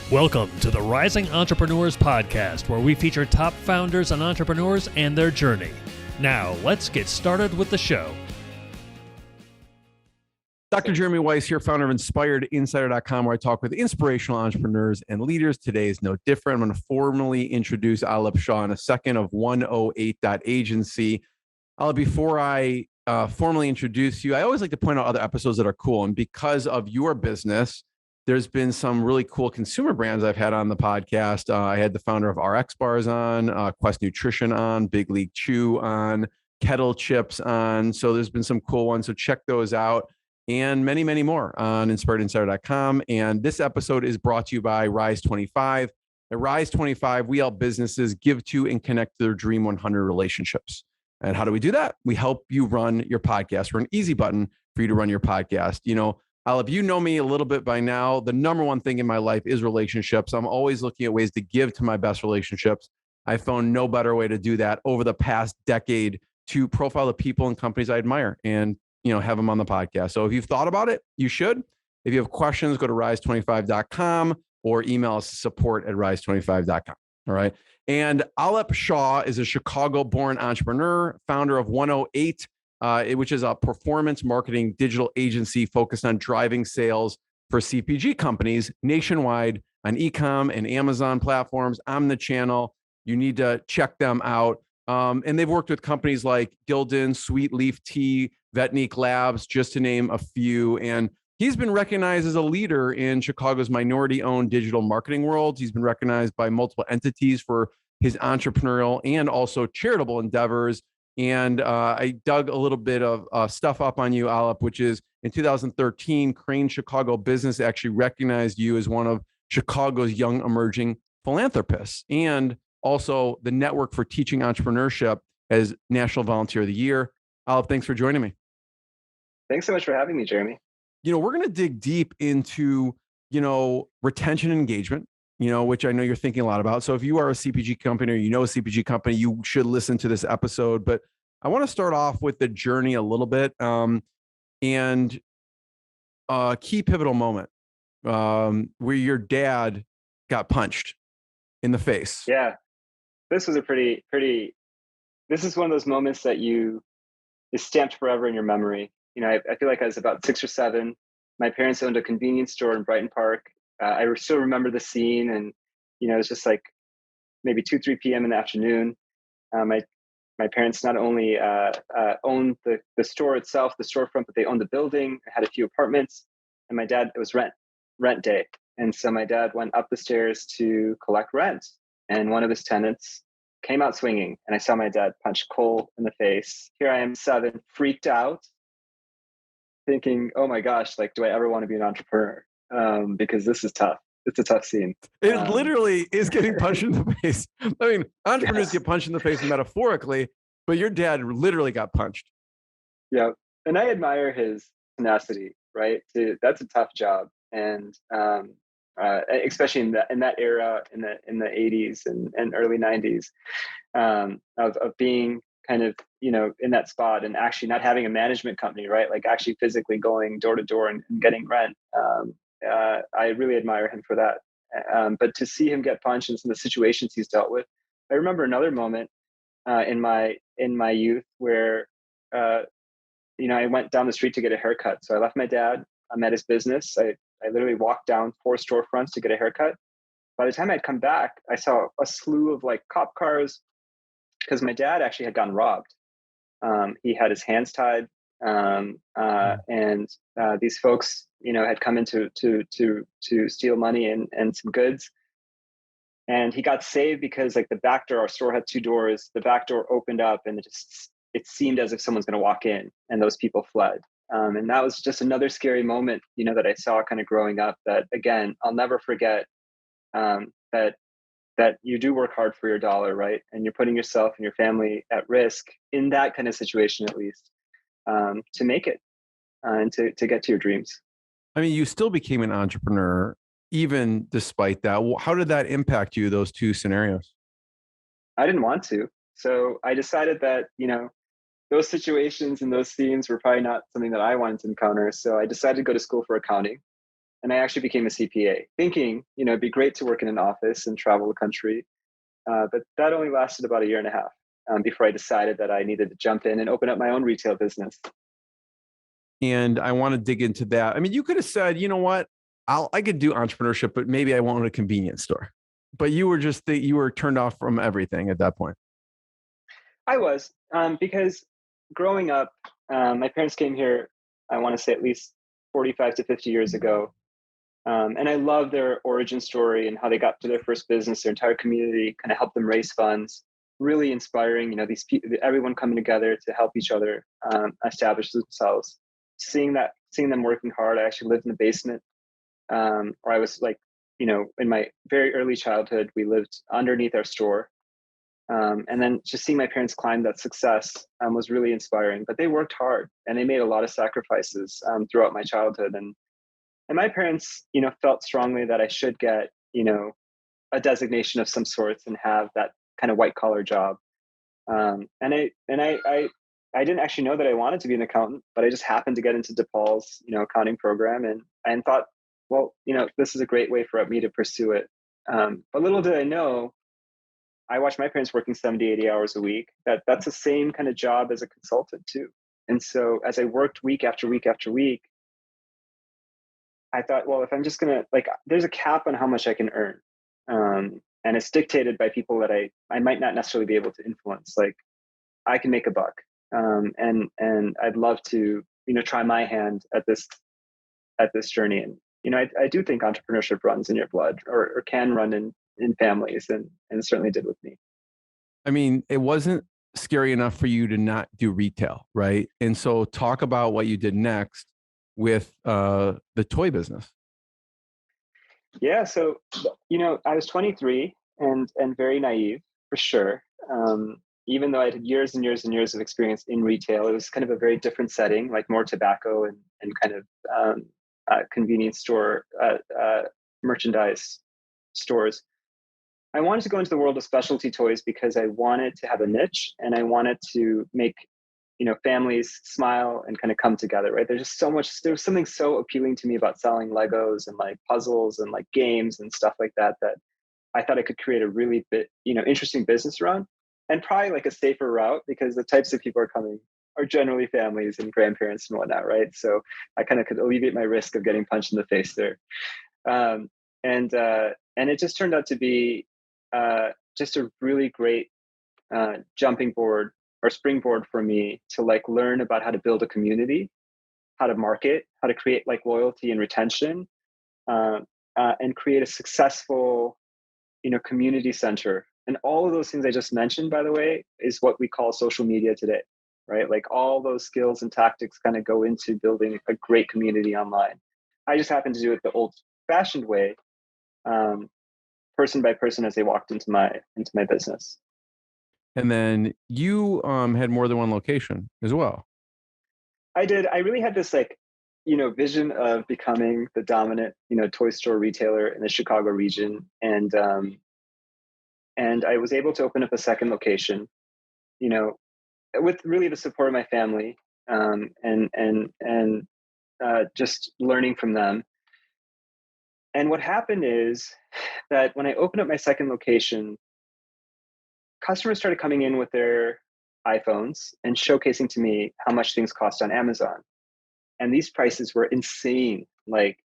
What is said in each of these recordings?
Welcome to the Rising Entrepreneurs Podcast, where we feature top founders and entrepreneurs and their journey. Now, let's get started with the show. Dr. Jeremy Weiss here, founder of InspiredInsider.com, where I talk with inspirational entrepreneurs and leaders. Today is no different. I'm going to formally introduce Aalap Shah in a second of 108.agency. Before I formally introduce you, I always like to point out other episodes that are cool. And because of your business, there's been some really cool consumer brands I've had on the podcast. I had the founder of RX Bars on, Quest Nutrition on, Big League Chew on, Kettle Chips on. So there's been some cool ones. So check those out. And many, many more on InspiredInsider.com. And this episode is brought to you by Rise 25. At Rise 25, we help businesses give to and connect to their Dream 100 relationships. And how do we do that? We help you run your podcast. We're an easy button for you to run your podcast. You know, Aalap, you know me a little bit by now. The number one thing in my life is relationships. I'm always looking at ways to give to my best relationships. I found no better way to do that over the past decade to profile the people and companies I admire and have them on the podcast. So if you've thought about it, you should. If you have questions, go to rise25.com or email us support@rise25.com. All right. And Aalap Shah is a Chicago-born entrepreneur, founder of 108, which is a performance marketing digital agency focused on driving sales for CPG companies nationwide on e-com and Amazon platforms. I'm the channel. You need to check them out. And they've worked with companies like Gildan, Sweet Leaf Tea, Vetnique Labs, just to name a few. And he's been recognized as a leader in Chicago's minority-owned digital marketing world. He's been recognized by multiple entities for his entrepreneurial and also charitable endeavors. And I dug a little bit of stuff up on you, Aalap, which is in 2013, Crain Chicago Business actually recognized you as one of Chicago's young emerging philanthropists, and also the Network for Teaching Entrepreneurship as National Volunteer of the Year. Aalap, thanks for joining me. Thanks so much for having me, Jeremy. We're going to dig deep into, retention and engagement, which I know you're thinking a lot about. So if you are a CPG company or a CPG company, you should listen to this episode. But I want to start off with the journey a little bit and a key pivotal moment where your dad got punched in the face. Yeah, this was a this is one of those moments that is stamped forever in your memory. I feel like I was about 6 or 7. My parents owned a convenience store in Brighton Park. I still remember the scene, and it was just like maybe 2-3 p.m. in the afternoon. My parents not only owned the store itself, the storefront, but they owned the building, had a few apartments, and my dad, it was rent day, and so my dad went up the stairs to collect rent, and one of his tenants came out swinging, and I saw my dad punch Cole in the face. Here I am, 7, freaked out, thinking, "Oh my gosh, like, do I ever want to be an entrepreneur?" Because this is tough. It's a tough scene. It literally is getting punched in the face. I mean, entrepreneurs get punched in the face metaphorically, but your dad literally got punched. Yeah, and I admire his tenacity. Right, that's a tough job, and especially in that era, in the 80s and early 90s, of being kind of in that spot and actually not having a management company, right? Like actually physically going door to door and getting rent. I really admire him for that. But to see him get punched and some of the situations he's dealt with, I remember another moment in my youth where I went down the street to get a haircut. So I left my dad. I'm at his business. I literally walked down 4 storefronts to get a haircut. By the time I'd come back, I saw a slew of like cop cars because my dad actually had gotten robbed. He had his hands tied, and these folks, had come in to steal money and some goods. And he got saved because like the back door, our store had 2 doors. The back door opened up, and it seemed as if someone's going to walk in, and those people fled. And that was just another scary moment, that I saw kind of growing up. That again, I'll never forget. That you do work hard for your dollar, right? And you're putting yourself and your family at risk in that kind of situation, at least, to make it and to get to your dreams. I mean, you still became an entrepreneur, even despite that. How did that impact you, those 2 scenarios? I didn't want to. So I decided that, those situations and those themes were probably not something that I wanted to encounter. So I decided to go to school for accounting. and I actually became a CPA, thinking, it'd be great to work in an office and travel the country. But that only lasted about a year and a half before I decided that I needed to jump in and open up my own retail business. And I want to dig into that. I mean, you could have said, you know what, I could do entrepreneurship, but maybe I won't own a convenience store. But you were you were turned off from everything at that point. I was, because growing up, my parents came here, I want to say at least 45 to 50 years ago. And I love their origin story and how they got to their first business. Their entire community kind of helped them raise funds. Really inspiring, these people, everyone coming together to help each other establish themselves. Seeing them working hard. I actually lived in the basement, or I was like, in my very early childhood, we lived underneath our store. And then just seeing my parents climb that success was really inspiring. But they worked hard and they made a lot of sacrifices throughout my childhood. And my parents, felt strongly that I should get, a designation of some sorts and have that kind of white collar job. And I didn't actually know that I wanted to be an accountant, but I just happened to get into DePaul's, accounting program and thought, well, this is a great way for me to pursue it. But little did I know, I watched my parents working 70, 80 hours a week. That's the same kind of job as a consultant too. And so as I worked week after week after week, I thought, well, if I'm just going to, there's a cap on how much I can earn. And it's dictated by people that I might not necessarily be able to influence. Like, I can make a buck. And I'd love to, try my hand at this journey. And, I do think entrepreneurship runs in your blood or can run in families, and it certainly did with me. I mean, it wasn't scary enough for you to not do retail, right? And so talk about what you did next with the toy business. Yeah. So, I was 23 and very naive for sure. Even though I had years and years and years of experience in retail, it was kind of a very different setting, like more tobacco and kind of convenience store, merchandise stores. I wanted to go into the world of specialty toys because I wanted to have a niche and I wanted to make, families smile and kind of come together, right? There's something so appealing to me about selling Legos and like puzzles and like games and stuff like that I thought I could create a really interesting business around, and probably like a safer route because the types of people are coming are generally families and grandparents and whatnot, right? So I kind of could alleviate my risk of getting punched in the face there. And it just turned out to be just a really great jumping board or springboard for me to like learn about how to build a community, how to market, how to create like loyalty and retention, and create a successful, community center. And all of those things I just mentioned, by the way, is what we call social media today, right? Like all those skills and tactics kind of go into building a great community online. I just happened to do it the old-fashioned way, person by person as they walked into my business. And then you had more than one location as well. I did. I really had this vision of becoming the dominant, toy store retailer in the Chicago region. And I was able to open up a second location, with really the support of my family, and just learning from them. And what happened is that when I opened up my second location, customers started coming in with their iPhones and showcasing to me how much things cost on Amazon. And these prices were insane, like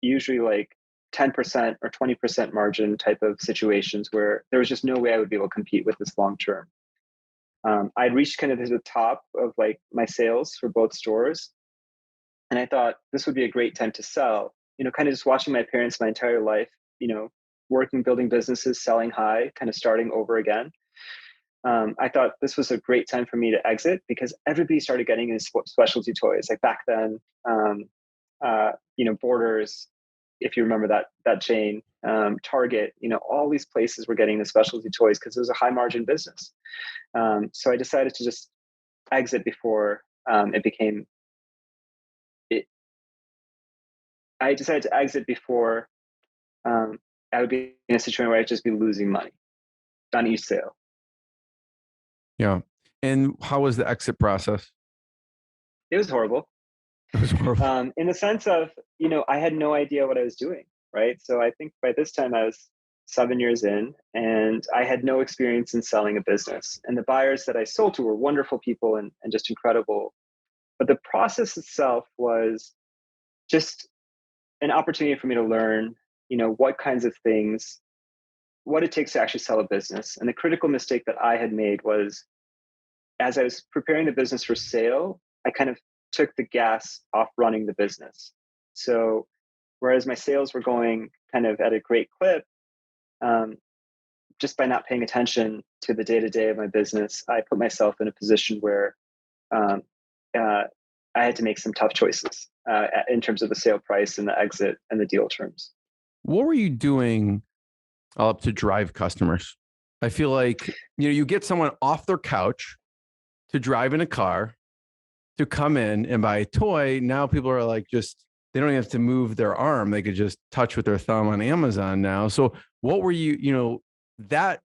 usually like 10% or 20% margin type of situations where there was just no way I would be able to compete with this long term. I'd reached kind of to the top of like my sales for both stores. And I thought this would be a great time to sell, kind of just watching my parents my entire life, working, building businesses, selling high, kind of starting over again. I thought this was a great time for me to exit because everybody started getting into specialty toys. Like back then, Borders, if you remember that chain, Target, all these places were getting the specialty toys because it was a high margin business. So I decided to just exit before it became. I decided to exit before I would be in a situation where I'd just be losing money on each sale. Yeah. And how was the exit process? It was horrible. It was horrible. In the sense of, I had no idea what I was doing, right? So I think by this time I was 7 years in, and I had no experience in selling a business. And the buyers that I sold to were wonderful people and just incredible. But the process itself was just an opportunity for me to learn, what kinds of things, what it takes to actually sell a business. And the critical mistake that I had made was, as I was preparing the business for sale, I kind of took the gas off running the business. So whereas my sales were going kind of at a great clip, just by not paying attention to the day-to-day of my business, I put myself in a position where um, I had to make some tough choices in terms of the sale price and the exit and the deal terms. What were you doing up to drive customers? I feel like, you get someone off their couch to drive in a car to come in and buy a toy. Now people are like, they don't even have to move their arm. They could just touch with their thumb on Amazon now. So what were you, that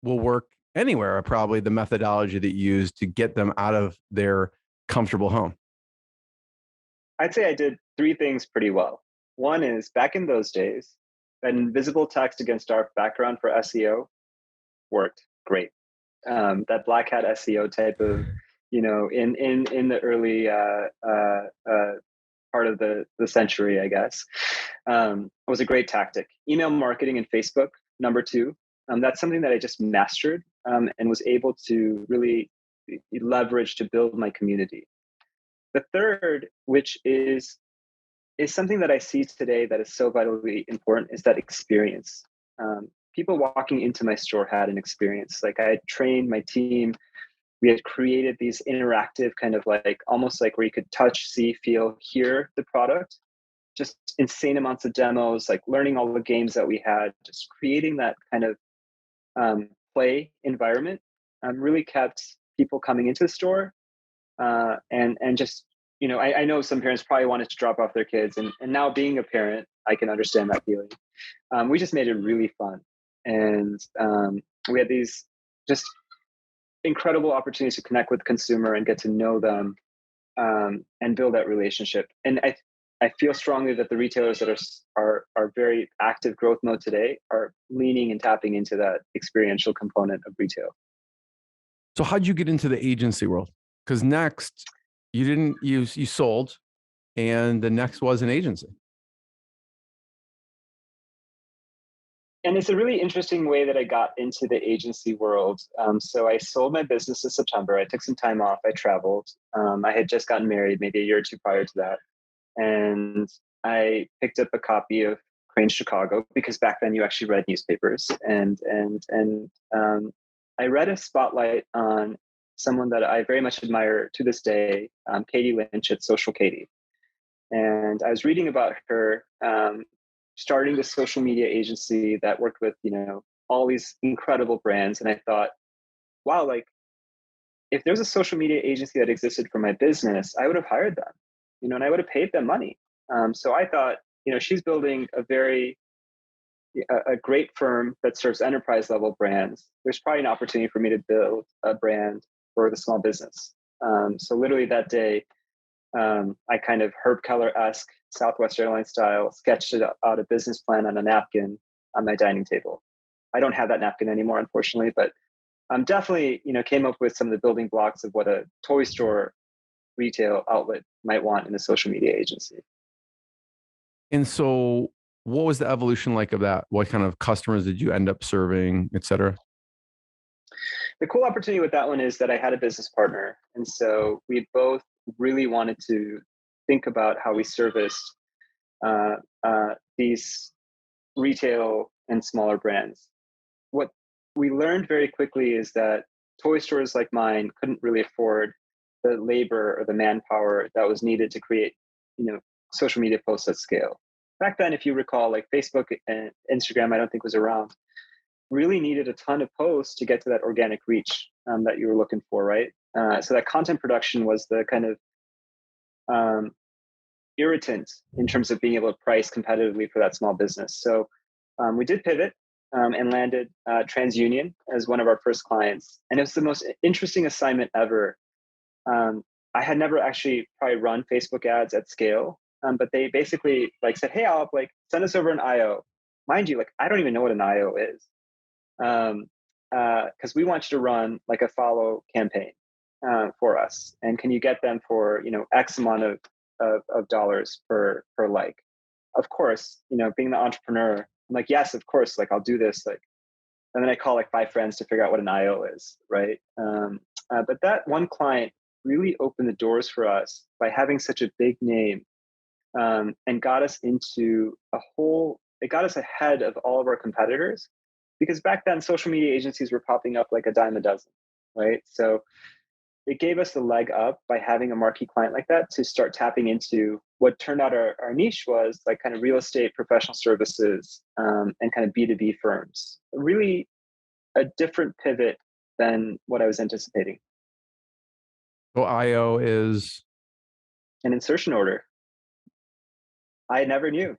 will work anywhere, probably the methodology that you use to get them out of their comfortable home? I'd say I did three things pretty well. One is, back in those days, an invisible text against dark background for SEO worked great. That black hat SEO type of, in the early part of the century, I guess, was a great tactic. Email marketing and Facebook, number two. That's something that I just mastered and was able to really leverage to build my community. The third, which is something that I see today that is so vitally important, is that experience. People walking into my store had an experience. Like, I had trained my team. We had created these interactive kind of almost like where you could touch, see, feel, hear the product. Just insane amounts of demos, like learning all the games that we had, just creating that kind of play environment really kept people coming into the store. And just, I know some parents probably wanted to drop off their kids, and now being a parent, I can understand that feeling. We just made it really fun. And we had these just incredible opportunities to connect with the consumer and get to know them and build that relationship. And I feel strongly that the retailers that are very active growth mode today are leaning and tapping into that experiential component of retail. So how'd you get into the agency world? Because next you sold, and the next was an agency. And it's a really interesting way that I got into the agency world. So I sold my business in September. I took some time off. I traveled. I had just gotten married maybe a year or two prior to that. And I picked up a copy of Crain Chicago, because back then you actually read newspapers. And I read a spotlight on someone that I very much admire to this day, Katie Lynch at Social Katie. And I was reading about her starting this social media agency that worked with, all these incredible brands. And I thought, wow, like, if there's a social media agency that existed for my business, I would have hired them, and I would have paid them money. So I thought, she's building a great firm that serves enterprise level brands. There's probably an opportunity for me to build a brand for the small business. So literally that day, I kind of Herb Keller-esque, Southwest Airlines style, sketched out a business plan on a napkin on my dining table. I don't have that napkin anymore, unfortunately, but definitely, came up with some of the building blocks of what a toy store retail outlet might want in a social media agency. And so what was the evolution like of that? What kind of customers did you end up serving, et cetera? The cool opportunity with that one is that I had a business partner. And so we both really wanted to think about how we serviced these retail and smaller brands. What we learned very quickly is that toy stores like mine couldn't really afford the labor or the manpower that was needed to create, social media posts at scale. Back then, if you recall, like Facebook and Instagram, I don't think was around, really needed a ton of posts to get to that organic reach that you were looking for, right? So that content production was the kind of irritant in terms of being able to price competitively for that small business. So we did pivot and landed TransUnion as one of our first clients. And it was the most interesting assignment ever. I had never actually probably run Facebook ads at scale, but they basically like said, "Hey, I'll like send us over an IO." Mind you, like I don't even know what an IO is, because we want you to run like a follow campaign for us, and can you get them for X amount of dollars per like? Of course, being the entrepreneur, I'm like, yes, of course, like I'll do this, like, and then I call like 5 friends to figure out what an IO is, right? But that one client really opened the doors for us by having such a big name, and got us into it got us ahead of all of our competitors, because back then social media agencies were popping up like a dime a dozen, right? So it gave us the leg up by having a marquee client like that to start tapping into what turned out our niche was like kind of real estate, professional services, and kind of B2B firms. Really a different pivot than what I was anticipating. So IO is An insertion order. I never knew.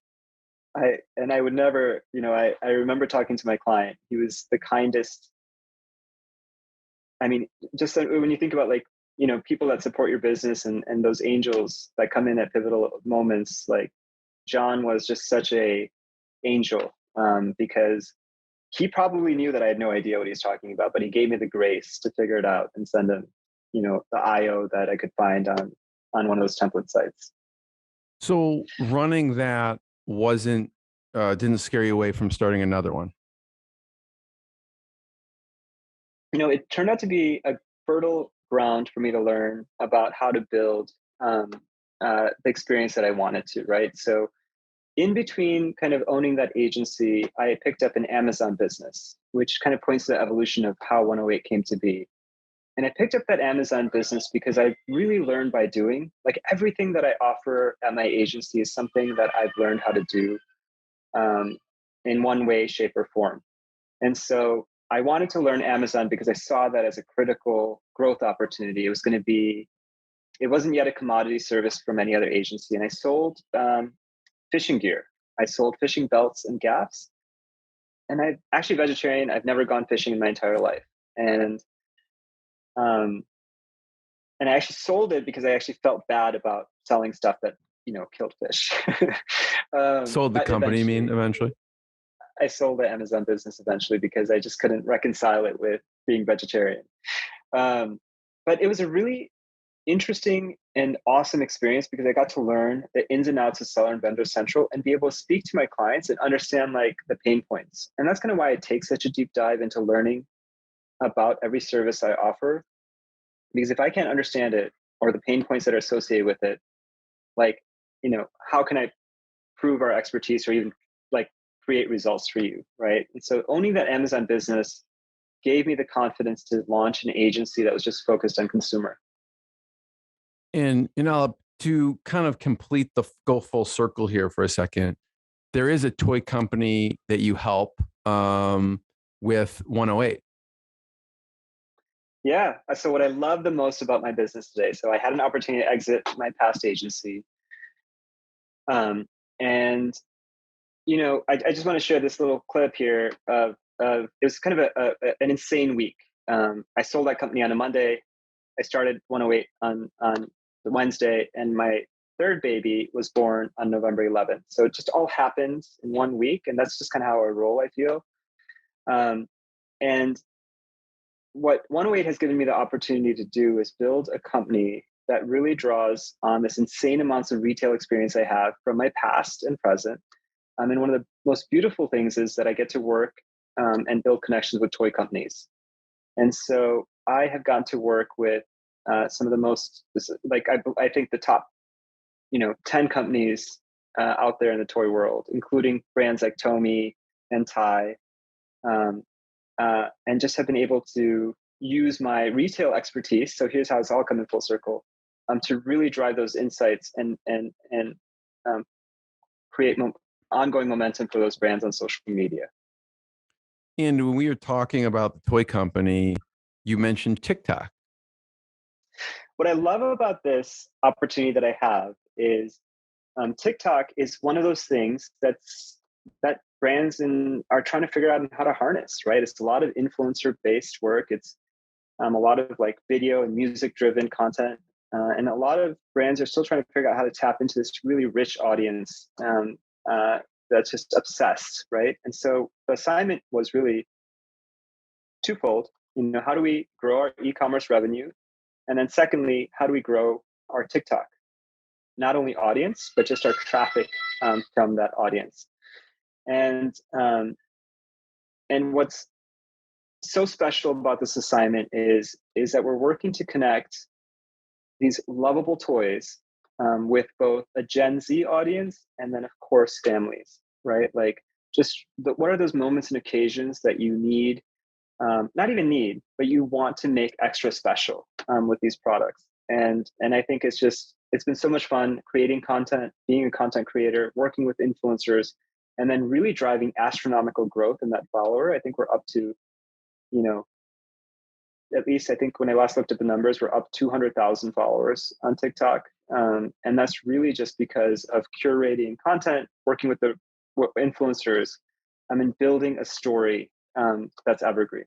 I would never, I remember talking to my client. He was the kindest. I mean, just when you think about like, people that support your business and those angels that come in at pivotal moments, like John was just such a angel, because he probably knew that I had no idea what he was talking about, but he gave me the grace to figure it out and send him, the IO that I could find on one of those template sites. so running that didn't scare you away from starting another one. It turned out to be a fertile ground for me to learn about how to build the experience that I wanted to, right? So in between kind of owning that agency, I picked up an Amazon business, which kind of points to the evolution of how 108 came to be. And I picked up that Amazon business because I really learned by doing. Like everything that I offer at my agency is something that I've learned how to do in one way, shape, or form. And so I wanted to learn Amazon because I saw that as a critical growth opportunity. It wasn't yet a commodity service from any other agency. And I sold fishing gear. I sold fishing belts and gaffs. And I'm actually vegetarian. I've never gone fishing in my entire life. And I actually sold it because I actually felt bad about selling stuff that, killed fish. Sold the company, you mean, eventually? I sold the Amazon business eventually because I just couldn't reconcile it with being vegetarian. But it was a really interesting and awesome experience because I got to learn the ins and outs of Seller and Vendor Central and be able to speak to my clients and understand like the pain points. And that's kind of why I take such a deep dive into learning about every service I offer. Because if I can't understand it or the pain points that are associated with it, like, how can I prove our expertise or even like create results for you, right? And so owning that Amazon business gave me the confidence to launch an agency that was just focused on consumer. And to kind of go full circle here for a second, there is a toy company that you help with 108. Yeah. So what I love the most about my business today, so I had an opportunity to exit my past agency. And, I just want to share this little clip here of it was kind of an insane week. I sold that company on a Monday. I started 108 on the Wednesday, and my third baby was born on November 11th. So it just all happened in 1 week. And that's just kind of how I roll, I feel. And what 108 has given me the opportunity to do is build a company that really draws on this insane amounts of retail experience I have from my past and present. And one of the most beautiful things is that I get to work and build connections with toy companies. And so I have gotten to work with some of the most, like I think the top, 10 companies out there in the toy world, including brands like Tomy and Ty, and just have been able to use my retail expertise. So here's how it's all coming full circle, to really drive those insights and create ongoing momentum for those brands on social media. And when we were talking about the toy company, you mentioned TikTok. What I love about this opportunity that I have is TikTok is one of those things that brands are trying to figure out how to harness, right? It's a lot of influencer based work. It's a lot of like video and music driven content. And a lot of brands are still trying to figure out how to tap into this really rich audience that's just obsessed, right? And so the assignment was really twofold. How do we grow our e-commerce revenue? And then secondly, how do we grow our TikTok? Not only audience, but just our traffic from that audience. And what's so special about this assignment is that we're working to connect these lovable toys with both a Gen Z audience and then, of course, families, right? Like, what are those moments and occasions that you need, not even need, but you want to make extra special with these products? And I think it's been so much fun creating content, being a content creator, working with influencers, and then really driving astronomical growth in that follower. I think we're up to, at least I think when I last looked at the numbers, we're up 200,000 followers on TikTok. And that's really just because of curating content, working with the influencers, and building a story that's evergreen.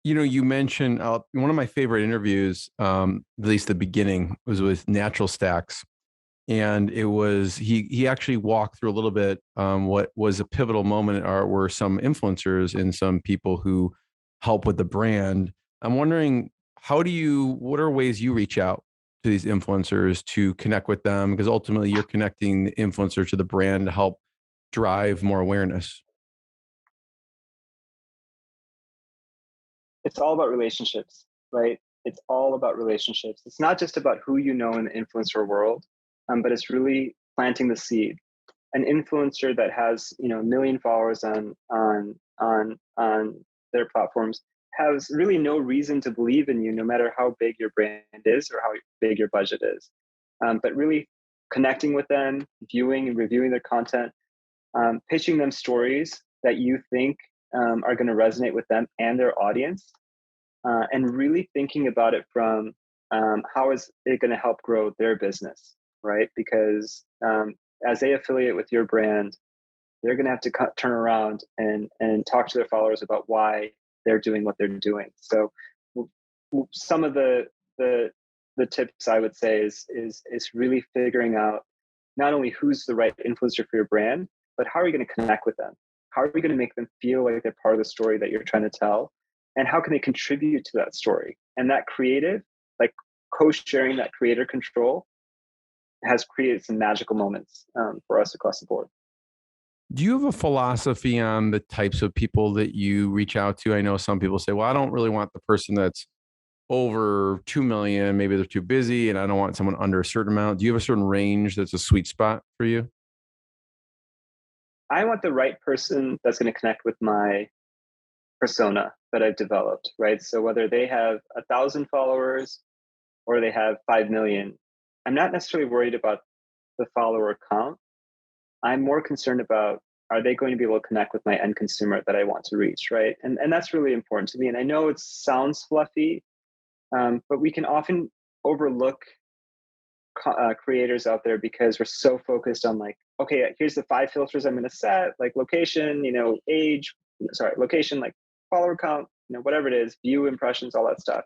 You mentioned one of my favorite interviews, at least the beginning, was with Natural Stacks. And it was, he actually walked through a little bit what was a pivotal moment were some influencers and some people who help with the brand. I'm wondering, what are ways you reach out to these influencers to connect with them? Because ultimately you're connecting the influencer to the brand to help drive more awareness. It's all about relationships, right? It's all about relationships. It's not just about who you know in the influencer world, but it's really planting the seed. An influencer that has a million followers on their platforms has really no reason to believe in you, no matter how big your brand is or how big your budget is. But really connecting with them, viewing and reviewing their content, pitching them stories that you think are going to resonate with them and their audience, and really thinking about it from how is it going to help grow their business, right? Because as they affiliate with your brand, they're going to have to turn around and talk to their followers about why they're doing what they're doing. So some of the tips I would say is really figuring out not only who's the right influencer for your brand, but how are you going to connect with them? How are we going to make them feel like they're part of the story that you're trying to tell? And how can they contribute to that story? And that creative, like co-sharing that creator control, has created some magical moments for us across the board. Do you have a philosophy on the types of people that you reach out to? I know some people say, well, I don't really want the person that's over 2 million. Maybe they're too busy and I don't want someone under a certain amount. Do you have a certain range that's a sweet spot for you? I want the right person that's going to connect with my persona that I've developed, right? So whether they have 1,000 followers or they have 5 million, I'm not necessarily worried about the follower count. I'm more concerned about, are they going to be able to connect with my end consumer that I want to reach, right? And that's really important to me. And I know it sounds fluffy, but we can often overlook creators out there because we're so focused on like, okay, here's the 5 filters I'm going to set, like location, location, like follower count, whatever it is, view impressions, all that stuff.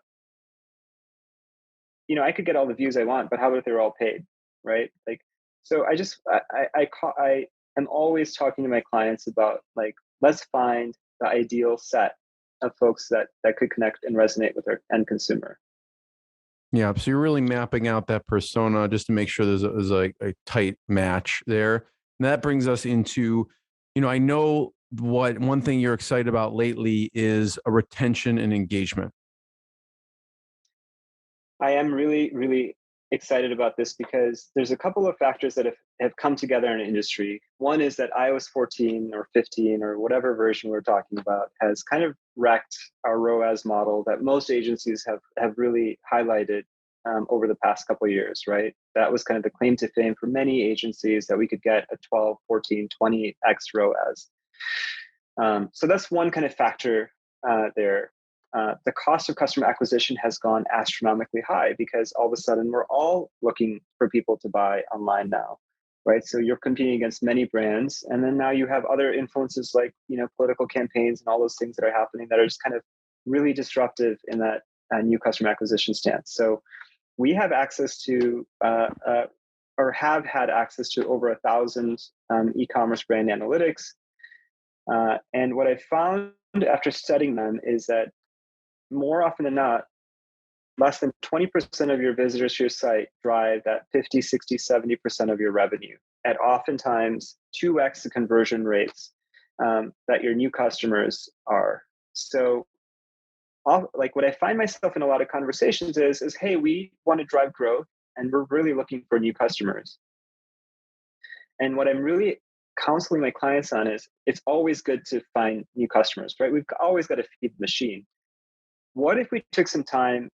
I could get all the views I want, but how about if they're all paid, right? Like, so I am always talking to my clients about like, let's find the ideal set of folks that could connect and resonate with their end consumer. Yeah. So you're really mapping out that persona just to make sure there's a tight match there. And that brings us into, I know one thing you're excited about lately is a retention and engagement. I am really, really excited about this because there's a couple of factors that have come together in the industry. One is that iOS 14 or 15 or whatever version we're talking about has kind of wrecked our ROAS model that most agencies have really highlighted over the past couple of years, right? That was kind of the claim to fame for many agencies, that we could get a 12, 14, 20x ROAS. So that's one kind of factor there. The cost of customer acquisition has gone astronomically high because all of a sudden we're all looking for people to buy online now, right? So you're competing against many brands, and then now you have other influences like political campaigns and all those things that are happening that are just kind of really disruptive in that new customer acquisition stance. So we have access to, or have had access to over 1,000 e-commerce brand analytics. And what I found after studying them is that more often than not, less than 20% of your visitors to your site drive that 50, 60, 70% of your revenue at oftentimes 2x the conversion rates that your new customers are. So like what I find myself in a lot of conversations is, hey, we want to drive growth and we're really looking for new customers. And what I'm really counseling my clients on is it's always good to find new customers, right? We've always got to feed the machine. What if we took some time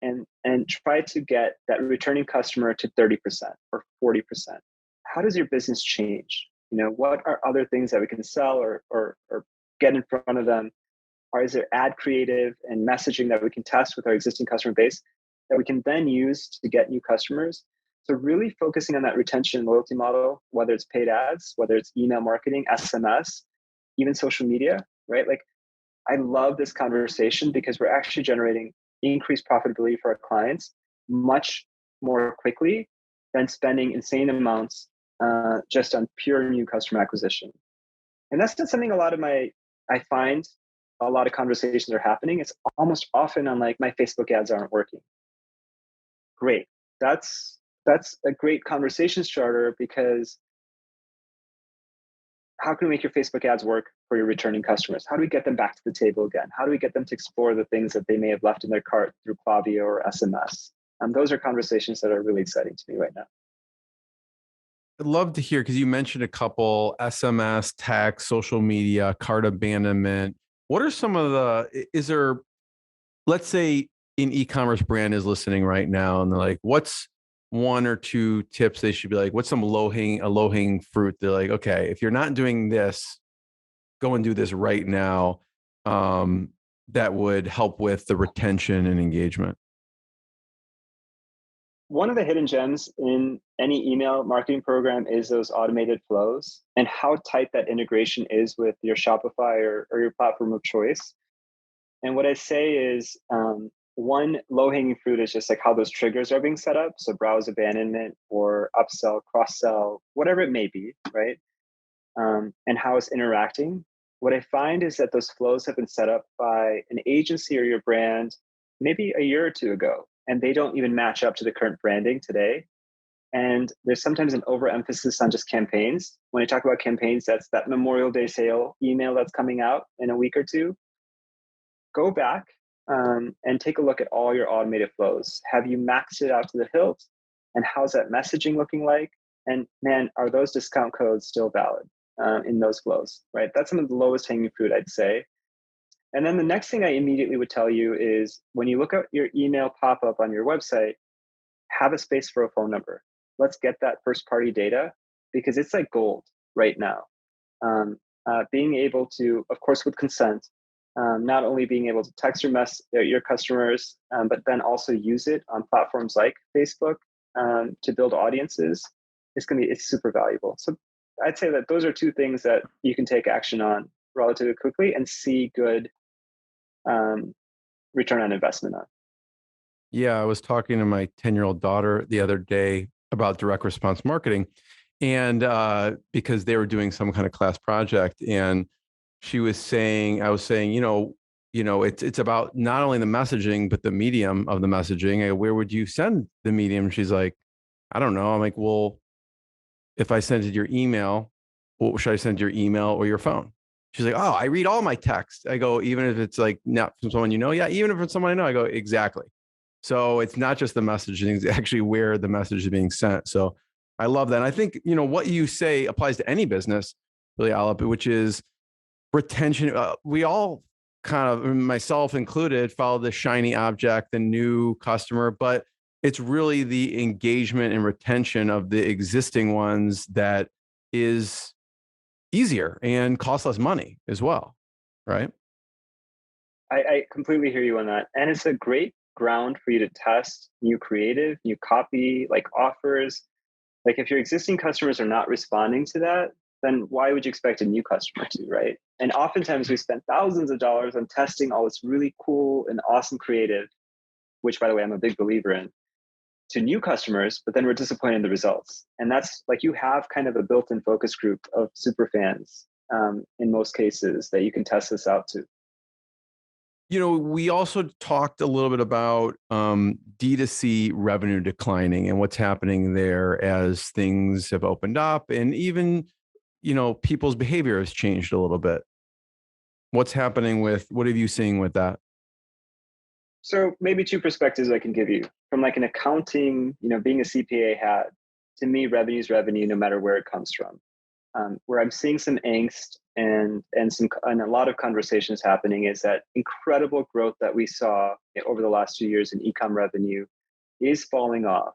and try to get that returning customer to 30% or 40%? How does your business change? What are other things that we can sell or get in front of them? Or is there ad creative and messaging that we can test with our existing customer base that we can then use to get new customers? So really focusing on that retention and loyalty model, whether it's paid ads, whether it's email marketing, SMS, even social media, right? Like, I love this conversation because we're actually generating increased profitability for our clients much more quickly than spending insane amounts just on pure new customer acquisition. And that's not something I find a lot of conversations are happening. It's almost often on like, my Facebook ads aren't working. Great. That's a great conversation starter, because how can we make your Facebook ads work for your returning customers? How do we get them back to the table again? How do we get them to explore the things that they may have left in their cart through Klaviyo or SMS? Those are conversations that are really exciting to me right now. I'd love to hear, because you mentioned a couple: SMS, text, social media, cart abandonment. What are some of let's say an e-commerce brand is listening right now and they're like, what's one or two tips they should be like, what's some low-hanging fruit? They're like, okay, if you're not doing this, go and do this right now. That would help with the retention and engagement. One of the hidden gems in any email marketing program is those automated flows and how tight that integration is with your Shopify or your platform of choice. And what I say is, one low-hanging fruit is just like how those triggers are being set up. So browse abandonment or upsell, cross-sell, whatever it may be, right? And how it's interacting. What I find is that those flows have been set up by an agency or your brand maybe a year or two ago, and they don't even match up to the current branding today. And there's sometimes an overemphasis on just campaigns. When I talk about campaigns, that's that Memorial Day sale email that's coming out in a week or two. Go back and take a look at all your automated flows. Have you maxed it out to the hilt? And how's that messaging looking like? And man, are those discount codes still valid in those flows, right? That's some of the lowest hanging fruit, I'd say. And then the next thing I immediately would tell you is, when you look at your email pop-up on your website, have a space for a phone number. Let's get that first party data, because it's like gold right now. Being able to, of course, with consent, not only being able to text your customers, but then also use it on platforms like Facebook to build audiences, it's super valuable. So I'd say that those are two things that you can take action on relatively quickly and see good return on investment on. Yeah, I was talking to my 10-year-old daughter the other day about direct response marketing, and because they were doing some kind of class project, and I was saying, it's about not only the messaging, but the medium of the messaging. Where would you send the medium? She's like, I don't know. I'm like, well, if I send it your email, should I send your email or your phone? She's like, oh, I read all my text. I go, even if it's like not from someone you know? Yeah, even if it's someone I know. I go, exactly. So it's not just the messaging, it's actually where the message is being sent. So I love that. And I think, what you say applies to any business, really, Aalap, which is retention. We all kind of, myself included, follow the shiny object, the new customer, but it's really the engagement and retention of the existing ones that is easier and costs less money as well, right? I completely hear you on that. And it's a great ground for you to test new creative, new copy, like offers. Like, if your existing customers are not responding to that, then why would you expect a new customer to, right? And oftentimes we spend thousands of dollars on testing all this really cool and awesome creative, which by the way, I'm a big believer in, to new customers, but then we're disappointed in the results. And that's like, you have kind of a built-in focus group of super fans in most cases that you can test this out to. We also talked a little bit about D2C revenue declining and what's happening there as things have opened up, and even, people's behavior has changed a little bit. What have you seen with that? So maybe two perspectives I can give you from like an accounting, being a CPA hat. To me, revenue is revenue, no matter where it comes from. Where I'm seeing some angst and a lot of conversations happening is that incredible growth that we saw over the last 2 years in e-com revenue is falling off.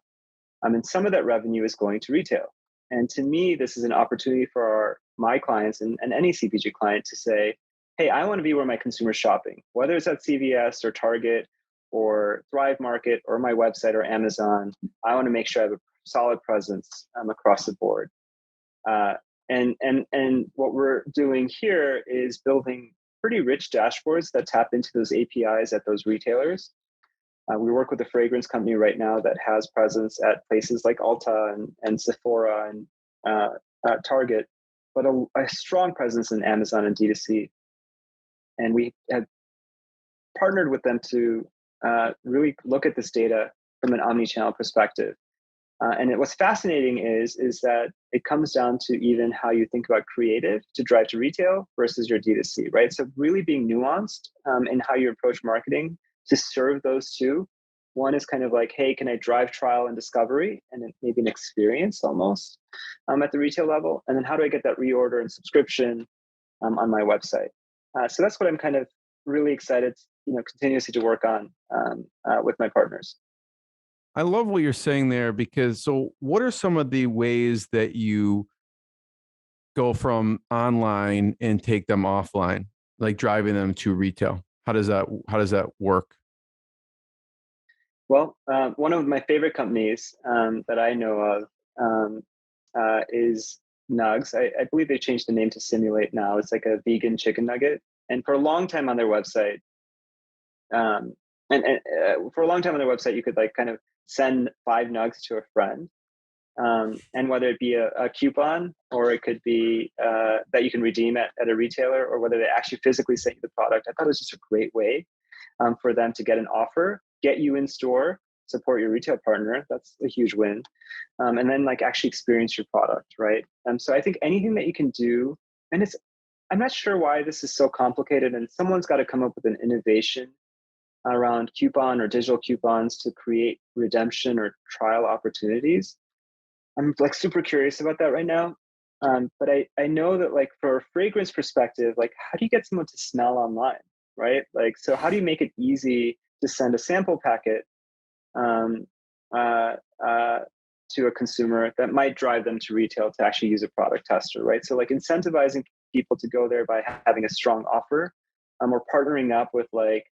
And some of that revenue is going to retail. And to me, this is an opportunity for my clients and any CPG client to say, hey, I want to be where my consumer's shopping, whether it's at CVS or Target or Thrive Market or my website or Amazon. I want to make sure I have a solid presence across the board. And what we're doing here is building pretty rich dashboards that tap into those APIs at those retailers. We work with a fragrance company right now that has presence at places like Ulta and Sephora and Target, but a strong presence in Amazon and D2C. And we have partnered with them to really look at this data from an omni-channel perspective. And what's fascinating is that it comes down to even how you think about creative to drive to retail versus your D2C, right? So really being nuanced in how you approach marketing to serve those two. One is kind of like, hey, can I drive trial and discovery and maybe an experience almost at the retail level? And then how do I get that reorder and subscription on my website? So that's what I'm kind of really excited, continuously to work on with my partners. I love what you're saying there, because what are some of the ways that you go from online and take them offline, like driving them to retail? How does that work? Well, one of my favorite companies that I know of is Nugs. I believe they changed the name to Simulate now. It's like a vegan chicken nugget. And for a long time on their website, you could like kind of send 5 nugs to a friend. And whether it be a coupon or it could be that you can redeem at a retailer, or whether they actually physically send you the product, I thought it was just a great way for them to get an offer, get you in store, support your retail partner. That's a huge win. And then like actually experience your product, right? So I think anything that you can do, and I'm not sure why this is so complicated, and someone's got to come up with an innovation around coupon or digital coupons to create redemption or trial opportunities. I'm like super curious about that right now. But I know that like for a fragrance perspective, like how do you get someone to smell online, right? Like, so how do you make it easy to send a sample packet to a consumer that might drive them to retail to actually use a product tester, right? So like incentivizing people to go there by having a strong offer, or partnering up with like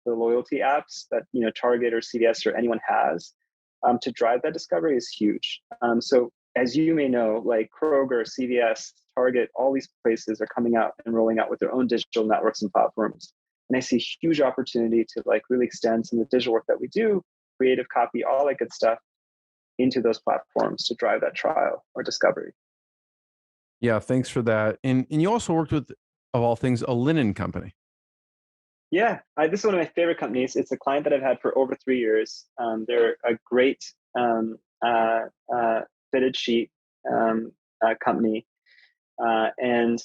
the loyalty apps that Target or CVS or anyone has to drive that discovery is huge. So as you may know, like Kroger, CVS, Target, all these places are coming out and rolling out with their own digital networks and platforms. And I see huge opportunity to like really extend some of the digital work that we do, creative copy, all that good stuff, into those platforms to drive that trial or discovery. Yeah, thanks for that. And you also worked with, of all things, a linen company. Yeah, this is one of my favorite companies. It's a client that I've had for over 3 years. They're a great fitted sheet company, and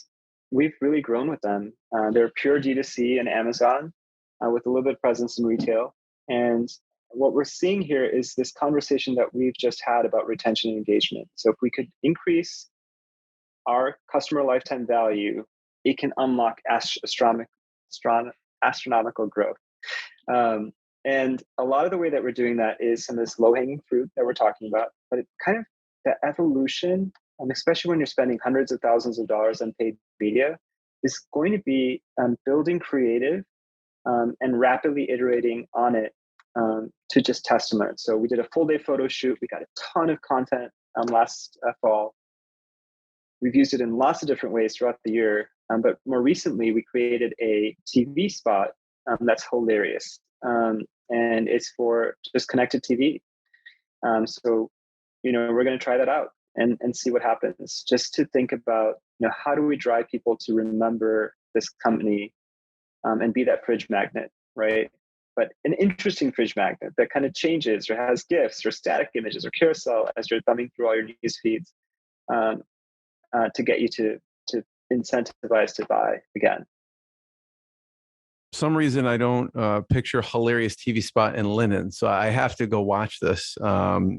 we've really grown with them. They're pure D2C and Amazon with a little bit of presence in retail. And what we're seeing here is this conversation that we've just had about retention and engagement. So if we could increase our customer lifetime value, it can unlock astronomical growth. And a lot of the way that we're doing that is some of this low-hanging fruit that we're talking about, but it kind of the evolution, especially when you're spending hundreds of thousands of dollars on paid media, is going to be building creative and rapidly iterating on it to just test and learn. So we did a full day photo shoot. We got a ton of content last fall. We've used it in lots of different ways throughout the year. But more recently, we created a TV spot that's hilarious. and it's for just connected TV. So, we're going to try that out and see what happens. Just to think about, how do we drive people to remember this company and be that fridge magnet, right? But an interesting fridge magnet that kind of changes or has GIFs or static images or carousel as you're thumbing through all your news feeds to get you to incentivize to buy again. Some reason I don't picture hilarious TV spot in linen, so I have to go watch this. But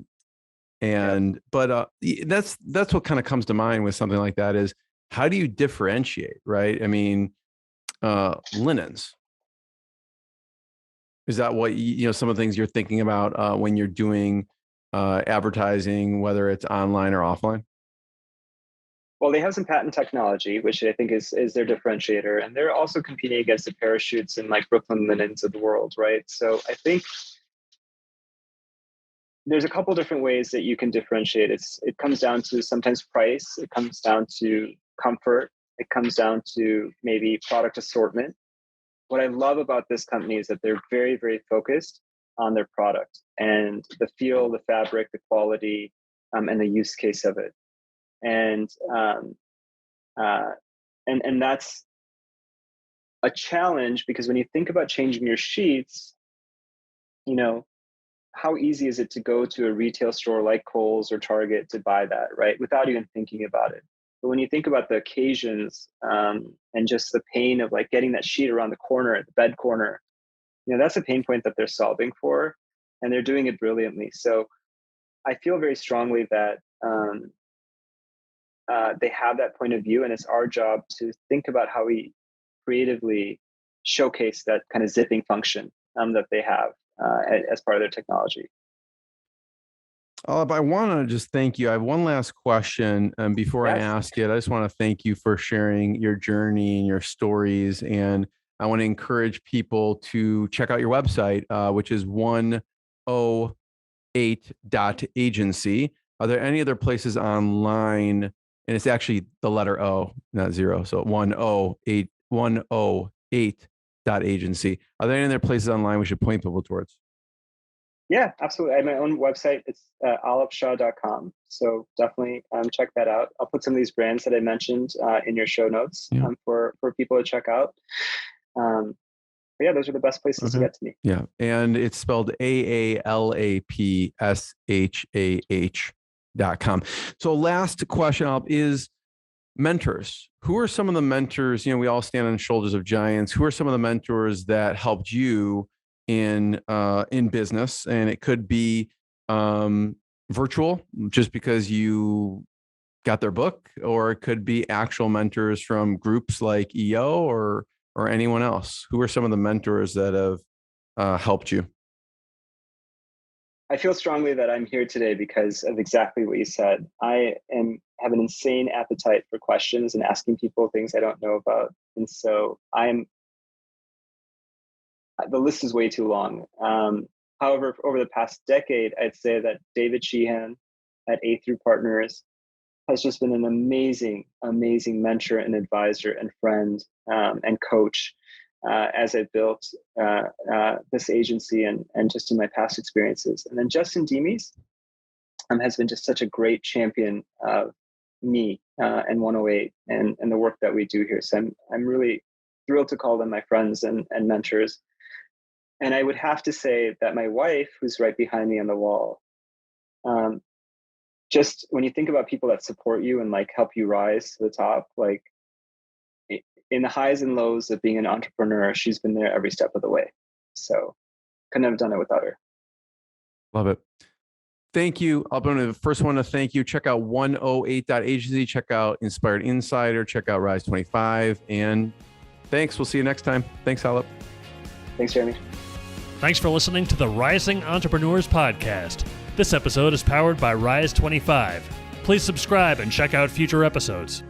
that's what kind of comes to mind with something like that is how do you differentiate, right? I mean, linens. Is that what some of the things you're thinking about when you're doing advertising, whether it's online or offline? Well, they have some patent technology, which I think is their differentiator. And they're also competing against the parachutes and like Brooklyn Linens of the world, right? So I think there's a couple different ways that you can differentiate. It comes down to sometimes price. It comes down to comfort. It comes down to maybe product assortment. What I love about this company is that they're very, very focused on their product and the feel, the fabric, the quality, and the use case of it. And that's a challenge because when you think about changing your sheets, how easy is it to go to a retail store like Kohl's or Target to buy that, right? Without even thinking about it. But when you think about the occasions and just the pain of like getting that sheet around the corner, at the bed corner, that's a pain point that they're solving for, and they're doing it brilliantly. So I feel very strongly that they have that point of view, and it's our job to think about how we creatively showcase that kind of zipping function that they have as part of their technology. Aalap, I want to just thank you. I have one last question. Before I ask it, I just want to thank you for sharing your journey and your stories. And I want to encourage people to check out your website, which is 108.agency. Are there any other places online? And it's actually the letter O, not zero. So 108.agency. Are there any other places online we should point people towards? Yeah, absolutely. I have my own website. It's aalapshah.com. So definitely check that out. I'll put some of these brands that I mentioned in your show notes for people to check out. But yeah, those are the best places to get to me. Yeah. And it's spelled AALAPSHAH.com. So last question up is mentors. Who are some of the mentors? We all stand on the shoulders of giants. Who are some of the mentors that helped you in business? And it could be virtual, just because you got their book, or it could be actual mentors from groups like EO or anyone else. Who are some of the mentors that have helped you? I feel strongly that I'm here today because of exactly what you said. I have an insane appetite for questions and asking people things I don't know about. And so the list is way too long. However, over the past decade, I'd say that David Sheehan at A3 Partners has just been an amazing, amazing mentor and advisor and friend and coach as I built this agency and just in my past experiences. And then Justin Demies has been just such a great champion of me and 108 and the work that we do here. So I'm really thrilled to call them my friends and mentors. And I would have to say that my wife, who's right behind me on the wall, just when you think about people that support you and like help you rise to the top, like in the highs and lows of being an entrepreneur, she's been there every step of the way. So couldn't have done it without her. Love it. Thank you. I'll be the first one to thank you. Check out 108.agency, check out Inspired Insider, check out Rise 25. And thanks. We'll see you next time. Thanks, Aalap. Thanks, Jeremy. Thanks for listening to the Rising Entrepreneurs Podcast. This episode is powered by Rise 25. Please subscribe and check out future episodes.